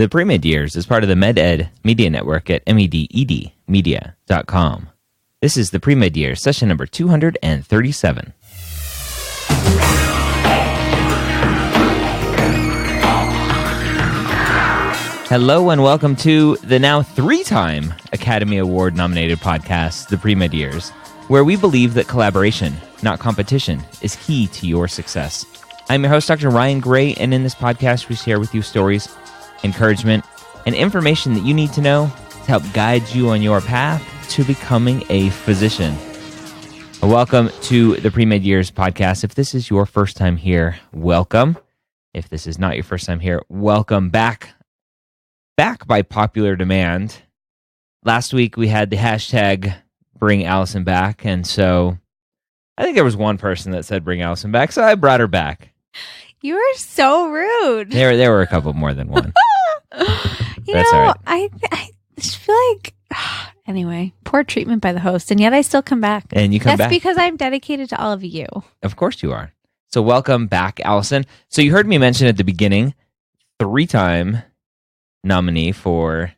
The Premed Years is part of the MedEd Media Network at mededmedia.com. This is the Premed Years, session number 237. Hello and welcome to the now three-time Academy Award-nominated podcast, The Premed Years, where we believe that collaboration, not competition, is key to your success. I'm your host, Dr. Ryan Gray, and in this podcast, we share with you stories, encouragement, and information that you need to know to help guide you on your path to becoming a physician. Welcome to the Premed Years podcast. If this is your first time here, welcome. If this is not your first time here, welcome back. Back by popular demand. Last week, we had the hashtag Bring Allison Back, and so I think there was one person that said Bring Allison Back, so I brought her back. You are so rude. There were a couple more than one. That's all right. I just feel like, anyway, poor treatment by the host, and yet I still come back. And you come back. That's because I'm dedicated to all of you. Of course you are. So welcome back, Allison. So you heard me mention at the beginning, three-time nominee for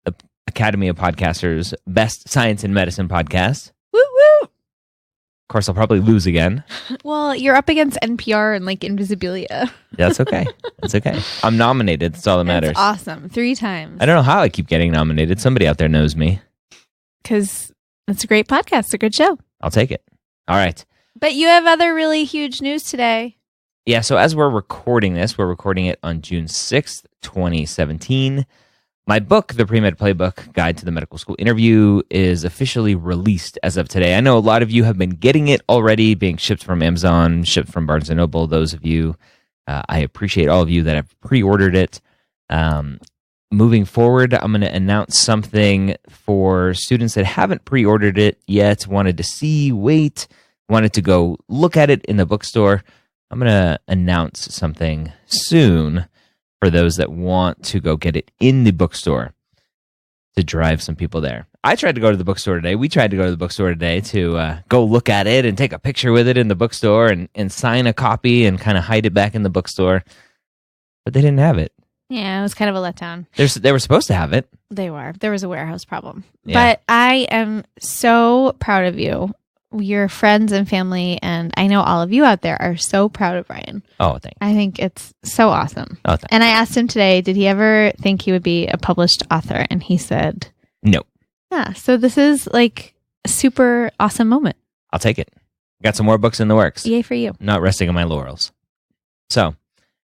the Academy of Podcasters Best Science and Medicine podcast. Woo woo! Of course, I'll probably lose again. Well, you're up against NPR and like Invisibilia. That's okay. That's okay. I'm nominated. That's all that matters. That's awesome. 3 times. I don't know how I keep getting nominated. Somebody out there knows me. Because it's a great podcast. It's a good show. I'll take it. All right. But you have other really huge news today. Yeah, so as we're recording this, we're recording it on June 6th, 2017. My book, The Premed Playbook Guide to the Medical School Interview, is officially released as of today. I know a lot of you have been getting it already, being shipped from Amazon, shipped from Barnes & Noble. Those of you, I appreciate all of you that have pre-ordered it. Moving forward, I'm going to announce something for students that haven't pre-ordered it yet, wanted to see, wait, wanted to go look at it in the bookstore. I'm going to announce something soon for those that want to go get it in the bookstore to drive some people there. I tried to go to the bookstore today. We tried to go to the bookstore today to go look at it and take a picture with it in the bookstore and sign a copy and kind of hide it back in the bookstore. But they didn't have it. Yeah, it was kind of a letdown. They were supposed to have it. They were. There was a warehouse problem. Yeah. But I am so proud of you. Your friends and family, and I know all of you out there are so proud of Ryan. Oh, thanks. I think it's so awesome. Oh, thanks. And I asked him today, did he ever think he would be a published author? And he said, no. Yeah, so this is like a super awesome moment. I'll take it. Got some more books in the works. Yay for you. Not resting on my laurels. So,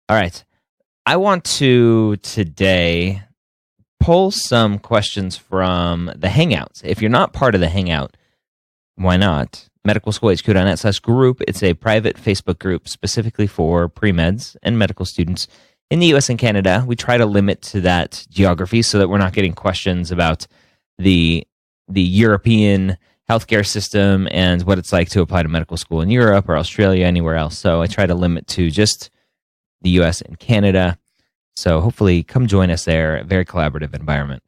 all right. I want to today pull some questions from the Hangouts. If you're not part of the Hangout, why not? medicalschoolhq.net/group. It's a private Facebook group specifically for pre-meds and medical students in the U.S. and Canada. We try to limit to that geography so that we're not getting questions about the European healthcare system and what it's like to apply to medical school in Europe or Australia, anywhere else. So I try to limit to just the U.S. and Canada. So hopefully come join us there. A very collaborative environment.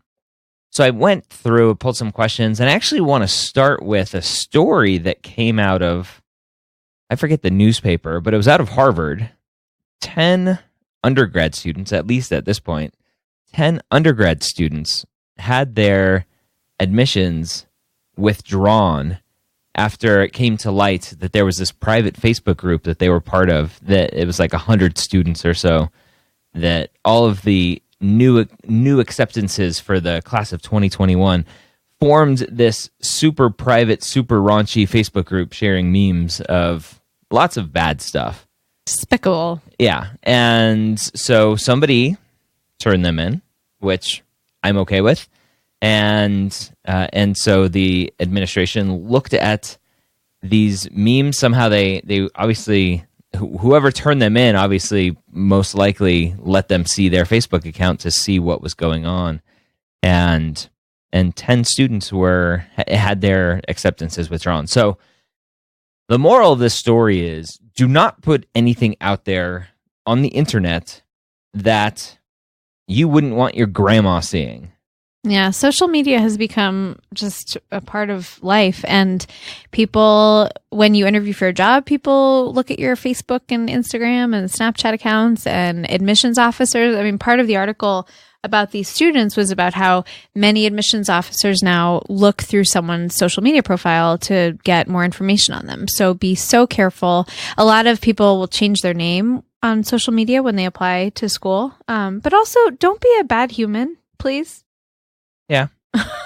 So I went through, pulled some questions, and I actually want to start with a story that came out of, I forget the newspaper, but it was out of Harvard. 10 undergrad students, at least at this point, 10 undergrad students had their admissions withdrawn after it came to light that there was this private Facebook group that they were part of, that it was like 100 students or so, that all of the new acceptances for the class of 2021 formed this super private, super raunchy Facebook group sharing memes of lots of bad stuff. Despicable. Yeah. And so somebody turned them in, which I'm okay with. And so the administration looked at these memes. Somehow they obviously, whoever turned them in, obviously most likely let them see their Facebook account to see what was going on. And 10 students had their acceptances withdrawn. So the moral of this story is, do not put anything out there on the internet that you wouldn't want your grandma seeing. Yeah, social media has become just a part of life. And people, when you interview for a job, people look at your Facebook and Instagram and Snapchat accounts, and admissions officers. I mean, part of the article about these students was about how many admissions officers now look through someone's social media profile to get more information on them. So be so careful. A lot of people will change their name on social media when they apply to school. But also, don't be a bad human, please. Yeah.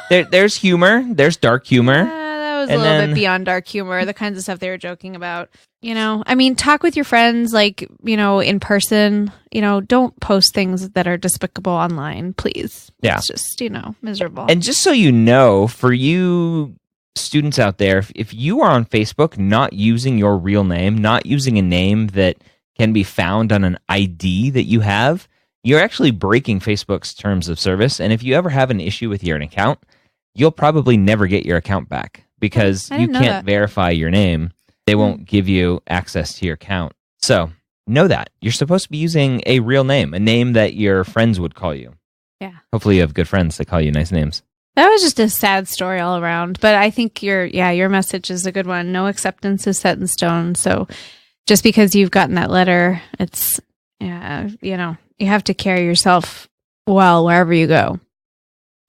There's humor. There's dark humor. That was a little bit beyond dark humor, the kinds of stuff they were joking about. I mean, talk with your friends, like, in person. Don't post things that are despicable online, please. Yeah. It's just, miserable. And just so you know, for you students out there, if you are on Facebook not using your real name, not using a name that can be found on an ID that you have, you're actually breaking Facebook's terms of service. And if you ever have an issue with your account, you'll probably never get your account back because you can't verify your name. They won't give you access to your account. So know that. You're supposed to be using a real name, a name that your friends would call you. Yeah. Hopefully you have good friends that call you nice names. That was just a sad story all around. But I think your message is a good one. No acceptance is set in stone. So just because you've gotten that letter, it's, you have to carry yourself well wherever you go.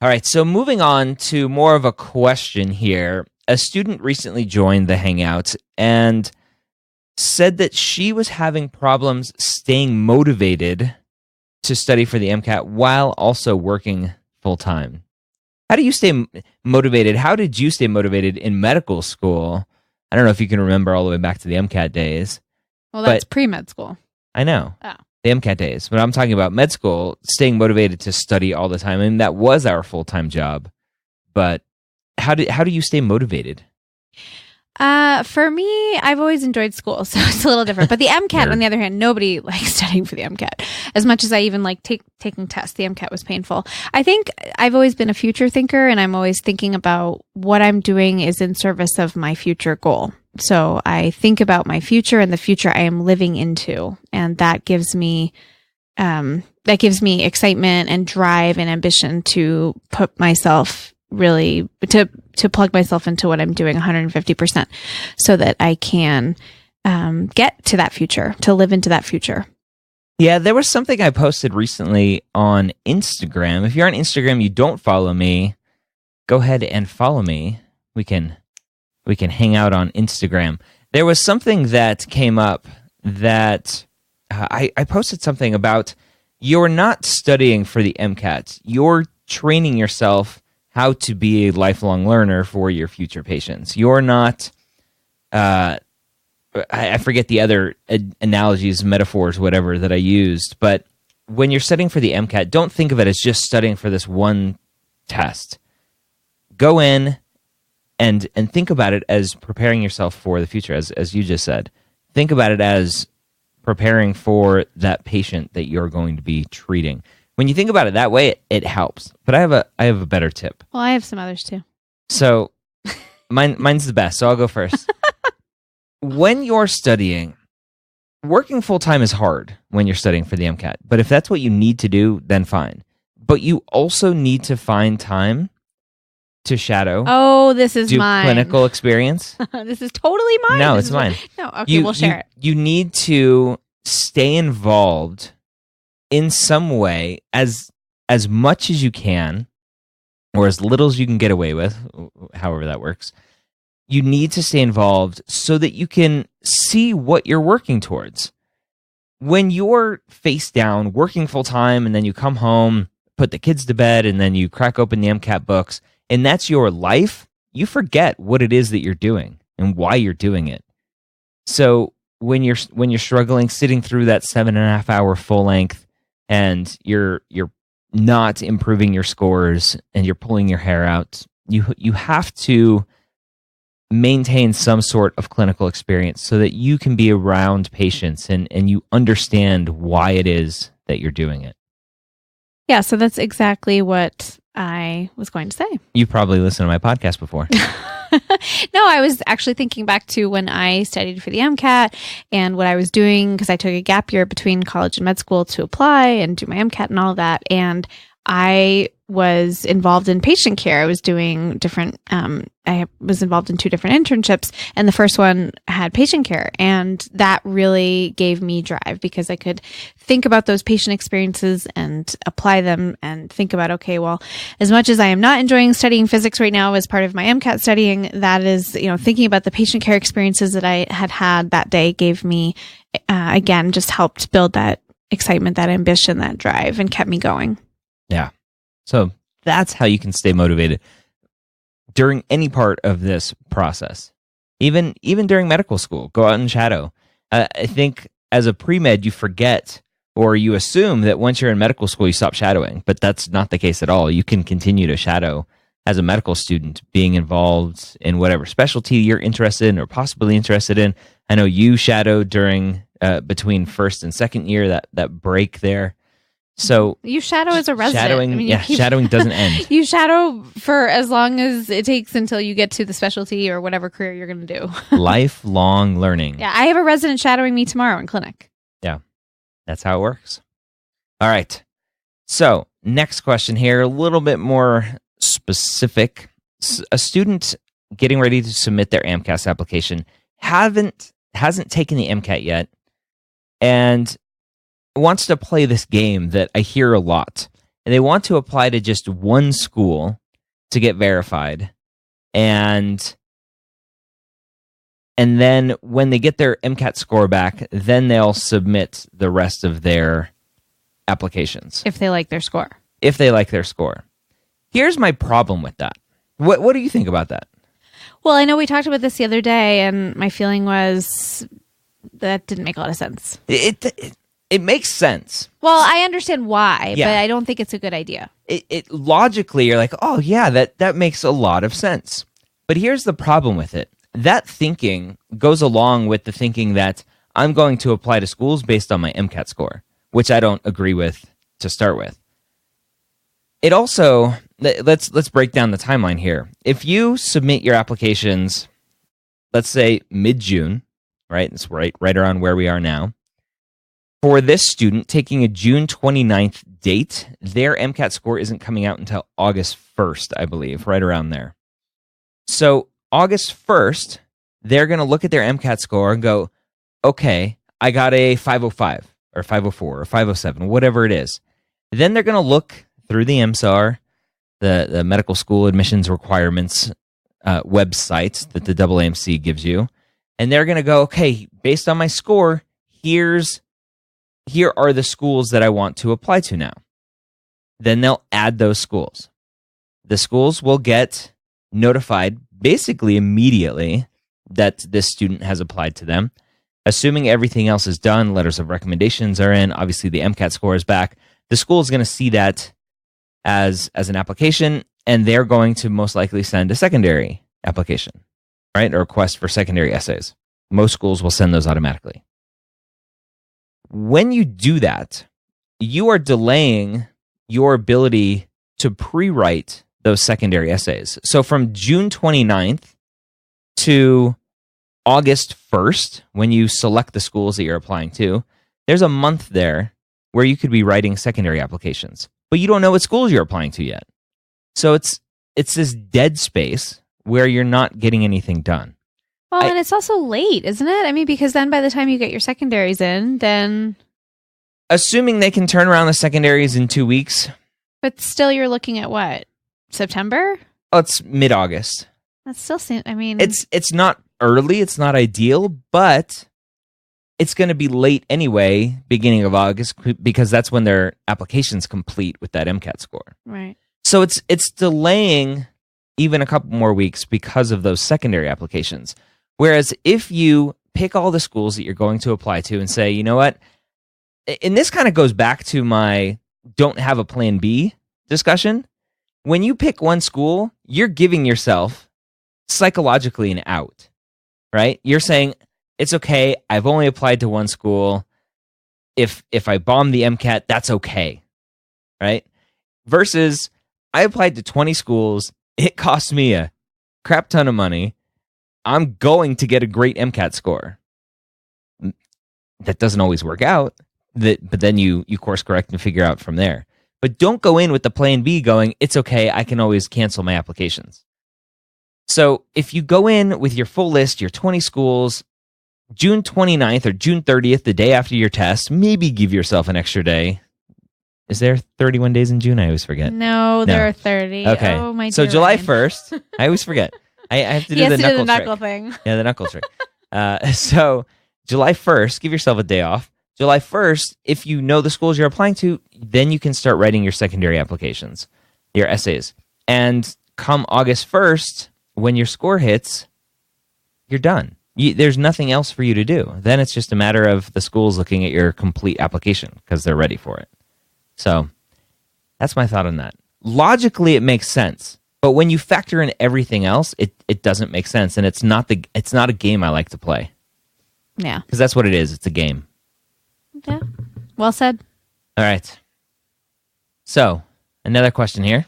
All right, so moving on to more of a question here. A student recently joined the Hangout and said that she was having problems staying motivated to study for the MCAT while also working full-time. How do you stay motivated? How did you stay motivated in medical school? I don't know if you can remember all the way back to the MCAT days. Well, that's pre-med school. I know. Oh. The MCAT days. But I'm talking about med school, staying motivated to study all the time. I mean, that was our full-time job. But how do you stay motivated? For me, I've always enjoyed school, so it's a little different. But the MCAT, on the other hand, nobody likes studying for the MCAT. As much as I even like taking tests, the MCAT was painful. I think I've always been a future thinker, and I'm always thinking about what I'm doing is in service of my future goal. So I think about my future and the future I am living into, and that gives me excitement and drive and ambition to put myself really to plug myself into what I'm doing 150% so that I can get to that future, to live into that future. Yeah, there was something I posted recently on Instagram. If you're on Instagram, you don't follow me, go ahead and follow me. We can hang out on Instagram. There was something that came up that I posted something about you're not studying for the MCAT. You're training yourself how to be a lifelong learner for your future patients. You're not, I forget the other analogies, metaphors, whatever that I used, but when you're studying for the MCAT, don't think of it as just studying for this one test. Go in and think about it as preparing yourself for the future, as you just said. Think about it as preparing for that patient that you're going to be treating. When you think about it that way, it helps. But I have a better tip. Well, I have some others too. So mine's the best, so I'll go first. When you're studying, working full-time is hard when you're studying for the MCAT. But if that's what you need to do, then fine. But you also need to find time to shadow. Oh, this is do mine. Clinical experience. This is totally mine. No, it's mine. No, okay, we'll share it. You need to stay involved in some way as much as you can, or as little as you can get away with, however that works. You need to stay involved so that you can see what you're working towards. When you're face down, working full time, and then you come home, put the kids to bed, and then you crack open the MCAT books, and that's your life, you forget what it is that you're doing and why you're doing it. So when you're struggling, sitting through that 7.5 hour full length, and you're not improving your scores, and you're pulling your hair out, you have to maintain some sort of clinical experience so that you can be around patients and you understand why it is that you're doing it. Yeah, so that's exactly what I was going to say. You probably listened to my podcast before. No, I was actually thinking back to when I studied for the MCAT and what I was doing, because I took a gap year between college and med school to apply and do my MCAT and all of that. And I was involved in patient care. I was doing different, I was involved in 2 different internships, and the first one had patient care. And that really gave me drive because I could think about those patient experiences and apply them and think about, okay, well, as much as I am not enjoying studying physics right now as part of my MCAT studying, that is, thinking about the patient care experiences that I had that day gave me, again, just helped build that excitement, that ambition, that drive, and kept me going. Yeah. So that's how you can stay motivated during any part of this process. Even during medical school, go out and shadow. I think as a pre-med, you forget or you assume that once you're in medical school, you stop shadowing, but that's not the case at all. You can continue to shadow as a medical student, being involved in whatever specialty you're interested in or possibly interested in. I know you shadowed during between first and second year, that break there. So you shadow as a resident. Shadowing doesn't end. You shadow for as long as it takes until you get to the specialty or whatever career you're going to do. Lifelong learning. Yeah, I have a resident shadowing me tomorrow in clinic. Yeah, that's how it works. All right. So next question here, a little bit more specific. A student getting ready to submit their AMCAS application hasn't taken the MCAT yet, and wants to play this game that I hear a lot. And they want to apply to just one school to get verified. And then when they get their MCAT score back, then they'll submit the rest of their applications. If they like their score. If they like their score. Here's my problem with that. What do you think about that? Well, I know we talked about this the other day, and my feeling was that didn't make a lot of sense. It makes sense. Well, I understand why, Yeah. but I don't think it's a good idea. It logically, you're like, oh yeah, that makes a lot of sense. But here's the problem with it. That thinking goes along with the thinking that I'm going to apply to schools based on my MCAT score, which I don't agree with to start with. It also, let's break down the timeline here. If you submit your applications, let's say mid-June, right? It's right around where we are now. For this student taking a June 29th date, their MCAT score isn't coming out until August 1st, I believe, right around there. So August 1st, they're going to look at their MCAT score and go, okay, I got a 505 or 504 or 507, whatever it is. Then they're going to look through the MSAR, the medical school admissions requirements website that the AAMC gives you, and they're going to go, okay, based on my score, here are the schools that I want to apply to now. Then they'll add those schools. The schools will get notified basically immediately that this student has applied to them. Assuming everything else is done, letters of recommendations are in, obviously the MCAT score is back, the school is going to see that as an application, and they're going to most likely send a secondary application, right? A request for secondary essays. Most schools will send those automatically. When you do that, you are delaying your ability to pre-write those secondary essays. So from June 29th to August 1st, when you select the schools that you're applying to, there's a month there where you could be writing secondary applications, but you don't know what schools you're applying to yet. So it's this dead space where you're not getting anything done. Well, and it's also late, isn't it? I mean, because then by the time you get your secondaries in, then... Assuming they can turn around the secondaries in 2 weeks. But still you're looking at what? September? Oh, it's mid-August. That still seems... I mean... It's not early, it's not ideal, but it's going to be late anyway, beginning of August, because that's when their application's complete with that MCAT score. Right. So it's delaying even a couple more weeks because of those secondary applications. Whereas if you pick all the schools that you're going to apply to and say, you know what, and this kind of goes back to my don't have a plan B discussion. When you pick one school, you're giving yourself psychologically an out, right? You're saying, it's okay, I've only applied to one school. If I bomb the MCAT, that's okay, right? Versus, I applied to 20 schools, it cost me a crap ton of money, I'm going to get a great MCAT score. That doesn't always work out, but then you course correct and figure out from there. But don't go in with the plan B going, it's okay, I can always cancel my applications. So if you go in with your full list, your 20 schools, June 29th or June 30th, the day after your test, maybe give yourself an extra day. Is there 31 days in June? I always forget. No, there are 30. Okay. Oh, my So dear July Ryan. 1st, I always forget. I have to do He has the to knuckle do the trick. knuckle thing. Yeah, the knuckle trick. So July 1st, give yourself a day off. July 1st, if you know the schools you're applying to, then you can start writing your secondary applications, your essays. And come August 1st, when your score hits, you're done. There's nothing else for you to do. Then it's just a matter of the schools looking at your complete application because they're ready for it. So that's my thought on that. Logically, it makes sense. But when you factor in everything else, it doesn't make sense. And it's not a game I like to play. Yeah. Because that's what it is. It's a game. Yeah. Well said. All right. So, another question here.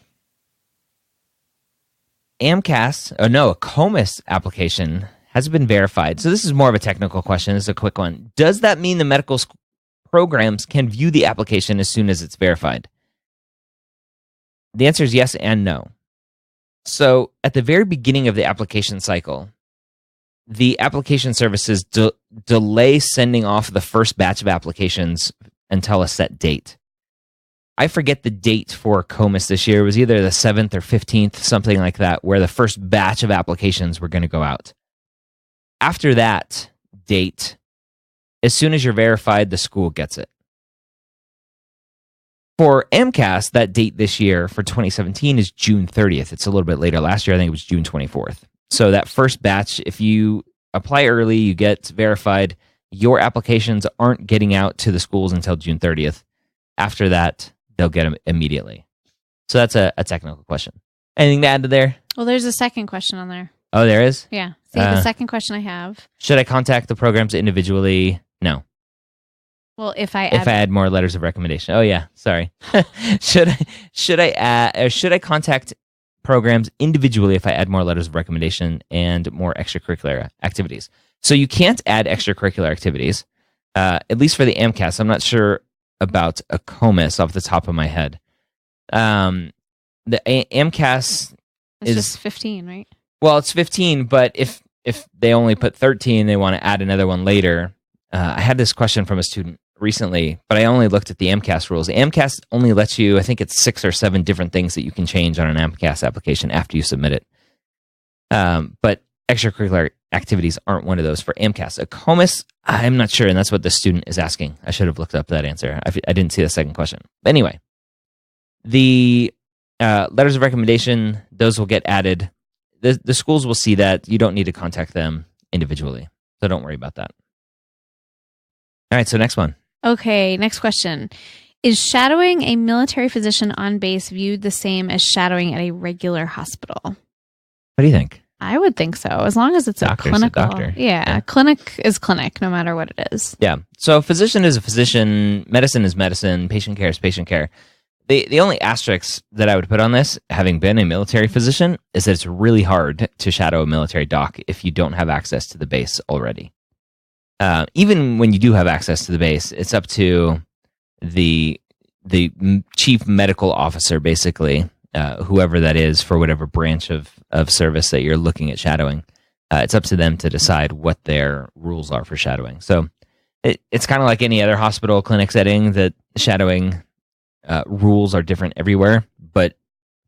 AACOMAS application has been verified. So this is more of a technical question. This is a quick one. Does that mean the medical programs can view the application as soon as it's verified? The answer is yes and no. So at the very beginning of the application cycle, the application services delay sending off the first batch of applications until a set date. I forget the date for AACOMAS this year. It was either the 7th or 15th, something like that, where the first batch of applications were going to go out. After that date, as soon as you're verified, the school gets it. For AMCAS, that date this year for 2017 is June 30th. It's a little bit later. Last year, I think it was June 24th. So that first batch, if you apply early, you get verified, your applications aren't getting out to the schools until June 30th. After that, they'll get them immediately. So that's a technical question. Anything to add to there? Well, there's a second question on there. Oh, there is? Yeah. See, the second question I have. Should I contact the programs individually? No. Well, if I add more letters of recommendation. Oh yeah, sorry. should I contact programs individually if I add more letters of recommendation and more extracurricular activities? So you can't add extracurricular activities, at least for the AMCAS. I'm not sure about AACOMAS off the top of my head. The AMCAS it's is just 15, right? Well, it's 15, but if they only put 13, they want to add another one later. I had this question from a student recently, but I only looked at the AMCAS rules. The AMCAS only lets you, I think it's 6 or 7 different things that you can change on an AMCAS application after you submit it. But extracurricular activities aren't one of those for AMCAS. AACOMAS, I'm not sure, and that's what the student is asking. I should have looked up that answer. I didn't see the second question. But anyway, the letters of recommendation, those will get added. The schools will see that. You don't need to contact them individually, so don't worry about that. All right, so next one. Okay, next question. Is shadowing a military physician on base viewed the same as shadowing at a regular hospital? What do you think? I would think so, as long as it's Doctor's a clinical. a doctor. Yeah, clinic is clinic, no matter what it is. Yeah, so physician is a physician, medicine is medicine, patient care is patient care. The only asterisk that I would put on this, having been a military physician, is that it's really hard to shadow a military doc if you don't have access to the base already. Even when you do have access to the base, it's up to the chief medical officer, basically, whoever that is for whatever branch of service that you're looking at shadowing. It's up to them to decide what their rules are for shadowing. So it's kind of like any other hospital clinic setting that shadowing rules are different everywhere. But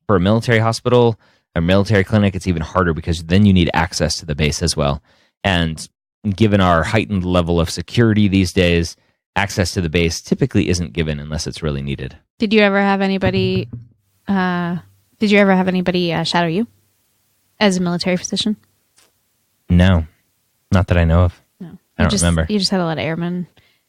for a military hospital, a military clinic, it's even harder because then you need access to the base as well. And given our heightened level of security these days, access to the base typically isn't given unless it's really needed. Did you ever have anybody shadow you as a military physician? No, not that I know of. No. I don't remember. You just had a lot of airmen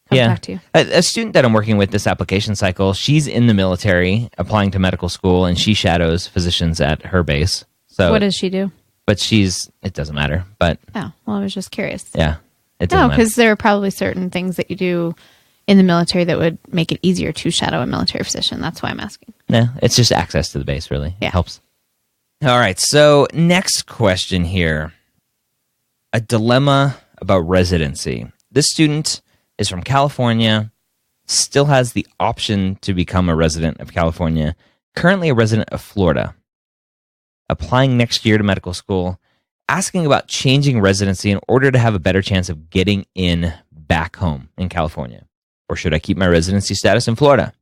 come talk to you. A student that I'm working with this application cycle, she's in the military applying to medical school, and she shadows physicians at her base. So what does she do? But it doesn't matter. But oh, well, I was just curious. Yeah, it doesn't matter. Because there are probably certain things that you do in the military that would make it easier to shadow a military physician. That's why I'm asking. No, it's just access to the base, really. Yeah. It helps. All right, so next question here. A dilemma about residency. This student is from California. still has the option to become a resident of California, currently a resident of Florida, applying next year to medical school, asking about changing residency in order to have a better chance of getting in back home in California. Or should I keep my residency status in Florida? What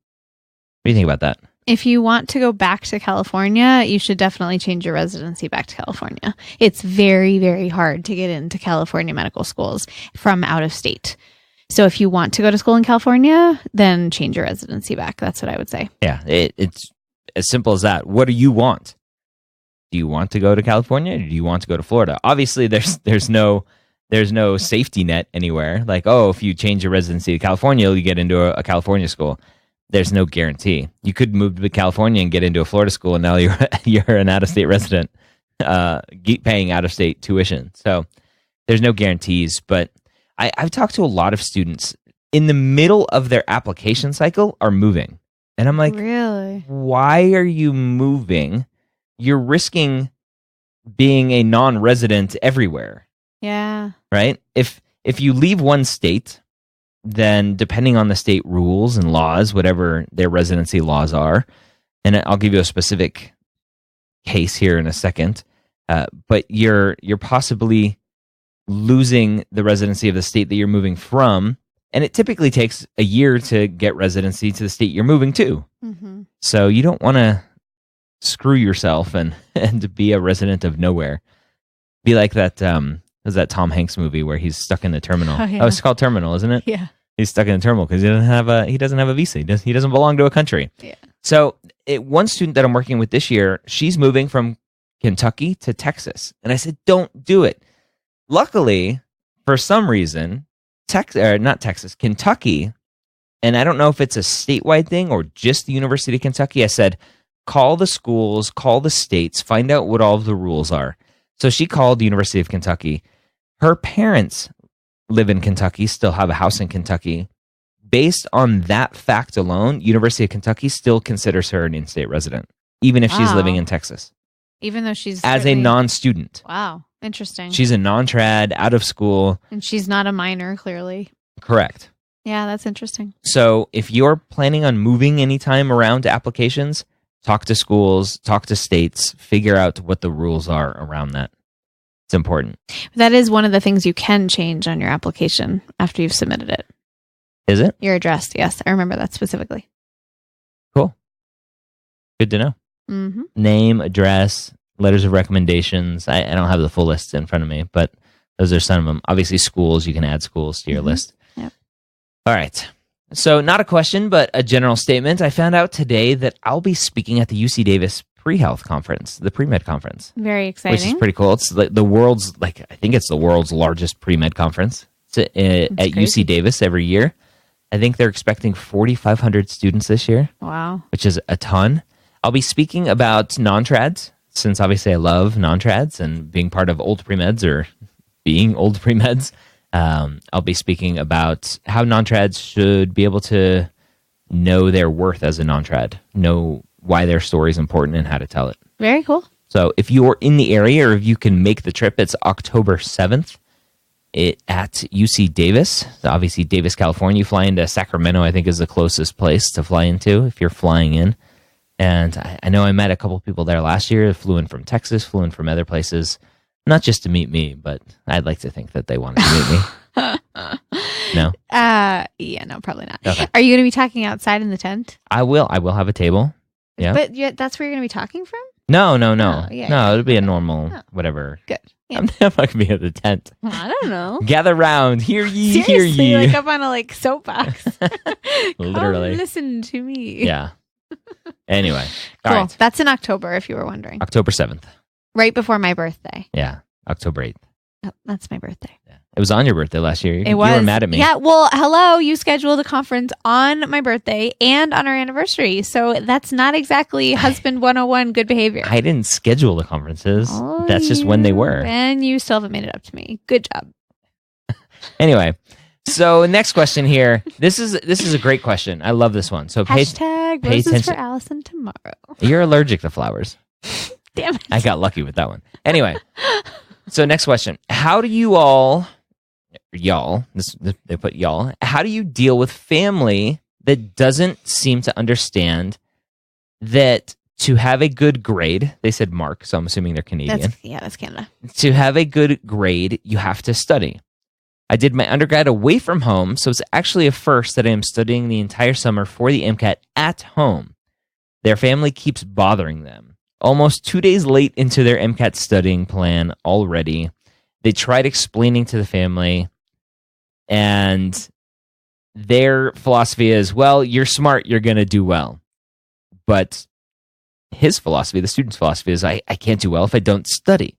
do you think about that? If you want to go back to California, you should definitely change your residency back to California. It's very, very hard to get into California medical schools from out of state. So if you want to go to school in California, then change your residency back. That's what I would say. Yeah, it's as simple as that. What do you want? Do you want to go to California, or do you want to go to Florida? Obviously, there's no safety net anywhere. Like, oh, if you change your residency to California, you get into a California school. There's no guarantee. You could move to California and get into a Florida school, and now you're an out-of-state resident, paying out-of-state tuition. So there's no guarantees. But I've talked to a lot of students in the middle of their application cycle are moving, and I'm like, really? Why are you moving? You're risking being a non-resident everywhere. Yeah. Right? If you leave one state, then depending on the state rules and laws, whatever their residency laws are, and I'll give you a specific case here in a second, but you're possibly losing the residency of the state that you're moving from, and it typically takes a year to get residency to the state you're moving to. Mm-hmm. So you don't want to screw yourself and be a resident of nowhere. Be like that was that Tom Hanks movie where he's stuck in the terminal. Oh, yeah. Oh, it's called Terminal, isn't it? Yeah. He's stuck in the terminal because he doesn't have a visa. He doesn't belong to a country. Yeah. So one student that I'm working with this year, she's moving from Kentucky to Texas, and I said, "Don't do it." Luckily, for some reason, Kentucky, and I don't know if it's a statewide thing or just the University of Kentucky. I said, call the schools, call the states, find out what all of the rules are. So she called the University of Kentucky. Her parents live in Kentucky, still have a house in Kentucky. Based on that fact alone, University of Kentucky still considers her an in-state resident, even if she's living in Texas. Even though she's... As a non-student. Wow, interesting. She's a non-trad, out of school. And she's not a minor, clearly. Correct. Yeah, that's interesting. So if you're planning on moving anytime around to applications, talk to schools, talk to states, figure out what the rules are around that. It's important. That is one of the things you can change on your application after you've submitted it. Is it? Your address, yes. I remember that specifically. Cool. Good to know. Mm-hmm. Name, address, letters of recommendations. I don't have the full list in front of me, but those are some of them. Obviously, schools, you can add schools to your list. Yep. All right. So not a question, but a general statement. I found out today that I'll be speaking at the UC Davis pre-health conference, the Premed conference. Very exciting. Which is pretty cool. It's the world's, I think it's the world's largest Premed conference. It's at UC Davis every year. I think they're expecting 4,500 students this year. Wow. Which is a ton. I'll be speaking about non-trads, since obviously I love non-trads and being part of old Premeds or being old Premeds. I'll be speaking about how non-trads should be able to know their worth as a non-trad, know why their story is important and how to tell it. Very cool. So if you're in the area or if you can make the trip, it's October 7th at UC Davis. So obviously Davis, California. You fly into Sacramento, I think is the closest place to fly into if you're flying in. And I know I met a couple of people there last year, flew in from Texas, flew in from other places, not just to meet me, but I'd like to think that they wanted to meet me. No? Yeah, no, probably not. Okay. Are you going to be talking outside in the tent? I will have a table. Yeah. But that's where you're going to be talking from? No. Oh, yeah. It'll be a normal, whatever. Good. Yeah. I'm not going to be at the tent. Well, I don't know. Gather round, hear ye, Seriously, hear ye. like up on a soapbox. Literally. Come listen to me. Yeah. Anyway. Cool. All right. That's in October, if you were wondering. October 7th. Right before my birthday. Yeah. October 8th. Oh, that's my birthday. Yeah. It was on your birthday last year. It was. You were mad at me. Yeah, well, hello. You scheduled a conference on my birthday and on our anniversary. So that's not exactly husband 101 good behavior. I didn't schedule the conferences. Oh, That's just when they were. And you still haven't made it up to me. Good job. Anyway, so next question here. This is a great question. I love this one. So pay Roses attention. for Allison tomorrow. You're allergic to flowers. Damn it. I got lucky with that one. Anyway, so next question. How do you all, they put y'all, how do you deal with family that doesn't seem to understand that to have a good grade, they said mark, so I'm assuming they're Canadian. That's Canada. To have a good grade, you have to study. I did my undergrad away from home, so it's actually a first that I am studying the entire summer for the MCAT at home. Their family keeps bothering them. Almost 2 days late into their MCAT studying plan already, they tried explaining to the family, and their philosophy is, well, you're smart, you're going to do well. But his philosophy, the student's philosophy, is I can't do well if I don't study.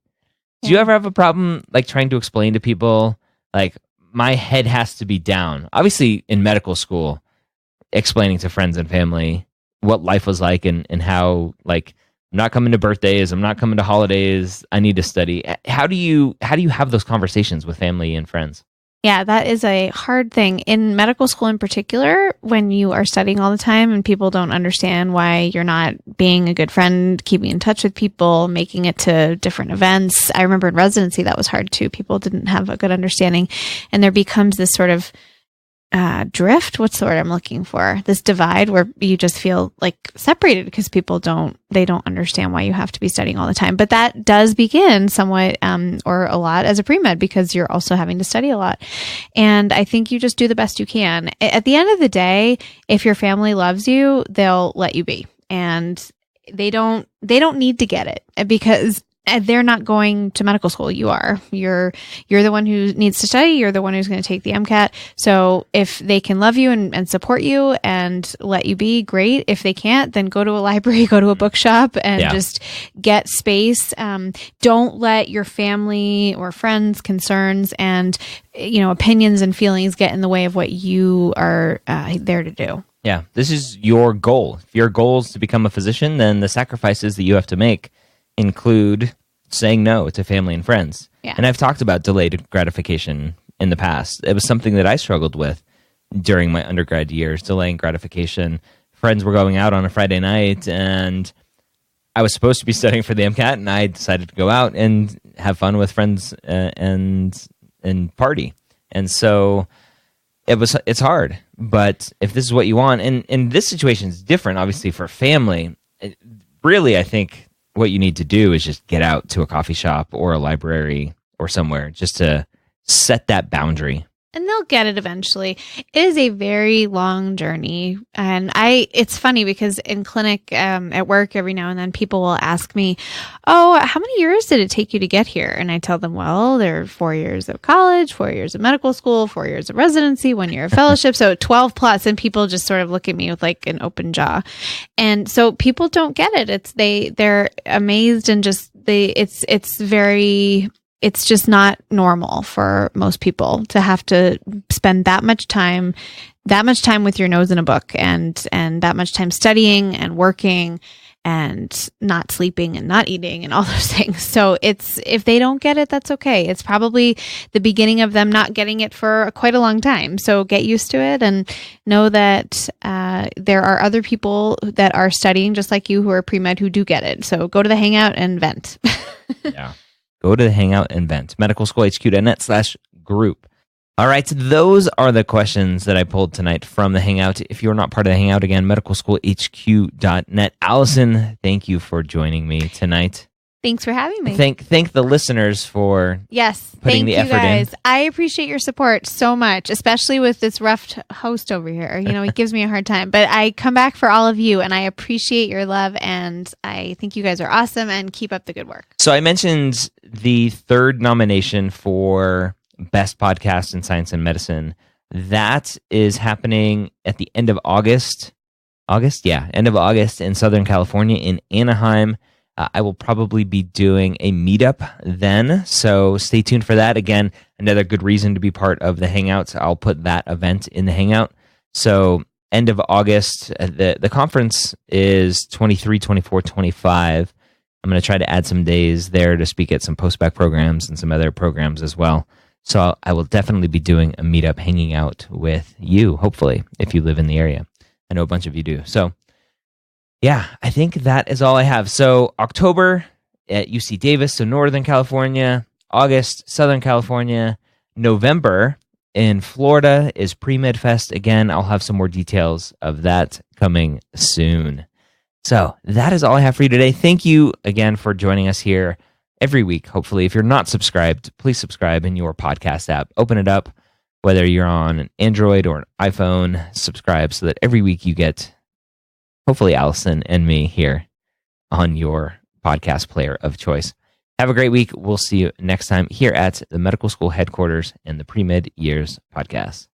Do you ever have a problem like trying to explain to people, like, my head has to be down? Obviously, in medical school, explaining to friends and family what life was like and how, like, I'm not coming to birthdays, I'm not coming to holidays, I need to study. How do you have those conversations with family and friends? Yeah, that is a hard thing. In medical school in particular, when you are studying all the time and people don't understand why you're not being a good friend, keeping in touch with people, making it to different events. I remember in residency, that was hard too. People didn't have a good understanding. And there becomes this sort of drift. What's the word I'm looking for? This divide where you just feel like separated because people don't understand why you have to be studying all the time. But that does begin somewhat or a lot as a pre-med because you're also having to study a lot. And I think you just do the best you can. At the end of the day, if your family loves you, they'll let you be. And they don't need to get it because they're not going to medical school. You are. You're the one who needs to study. You're the one who's going to take the MCAT. So if they can love you and support you and let you be, great. If they can't, then go to a library, go to a bookshop and just get space. Don't let your family or friends' concerns and, opinions and feelings get in the way of what you are there to do. Yeah, this is your goal. If your goal is to become a physician, then the sacrifices that you have to make include saying no to family and friends. Yeah. And I've talked about delayed gratification in the past. It was something that I struggled with during my undergrad years, delaying gratification. Friends were going out on a Friday night, and I was supposed to be studying for the MCAT, and I decided to go out and have fun with friends and party. And so it's hard. But if this is what you want, and this situation is different, obviously, for family, really, I think what you need to do is just get out to a coffee shop or a library or somewhere just to set that boundary. And they'll get it eventually. It is a very long journey. And it's funny because in clinic at work every now and then people will ask me, oh, how many years did it take you to get here? And I tell them, well, there are 4 years of college, 4 years of medical school, 4 years of residency, 1 year of fellowship. So 12 plus. And people just sort of look at me with like an open jaw. And so people don't get it. They're amazed and just it's just not normal for most people to have to spend that much time with your nose in a book and that much time studying and working and not sleeping and not eating and all those things. So if they don't get it, that's okay. It's probably the beginning of them not getting it for quite a long time. So get used to it and know that there are other people that are studying just like you who are pre-med who do get it. So go to the Hangout and vent. Yeah. Go to the Hangout and vent. medicalschoolhq.net/group. All right, so those are the questions that I pulled tonight from the Hangout. If you're not part of the Hangout, again, medicalschoolhq.net. Allison, thank you for joining me tonight. Thanks for having me. Thank the listeners for putting the effort in. I appreciate your support so much, especially with this rough host over here. He gives me a hard time, but I come back for all of you, and I appreciate your love, and I think you guys are awesome, and keep up the good work. So I mentioned the third nomination for Best Podcast in Science and Medicine. That is happening at the end of August. End of August in Southern California in Anaheim. I will probably be doing a meetup then, so stay tuned for that. Again, another good reason to be part of the Hangouts. I'll put that event in the Hangout. So end of August, the conference is 23, 24, 25. I'm going to try to add some days there to speak at some post-bac programs and some other programs as well. So I will definitely be doing a meetup, hanging out with you, hopefully, if you live in the area. I know a bunch of you do. So yeah, I think that is all I have. So October at UC Davis, so Northern California. August, Southern California. November in Florida is Premed Fest. Again, I'll have some more details of that coming soon. So that is all I have for you today. Thank you again for joining us here every week. Hopefully, if you're not subscribed, please subscribe in your podcast app. Open it up, whether you're on an Android or an iPhone, subscribe so that every week you get, hopefully, Allison and me here on your podcast player of choice. Have a great week. We'll see you next time here at the Medical School Headquarters and the Premed Years Podcast.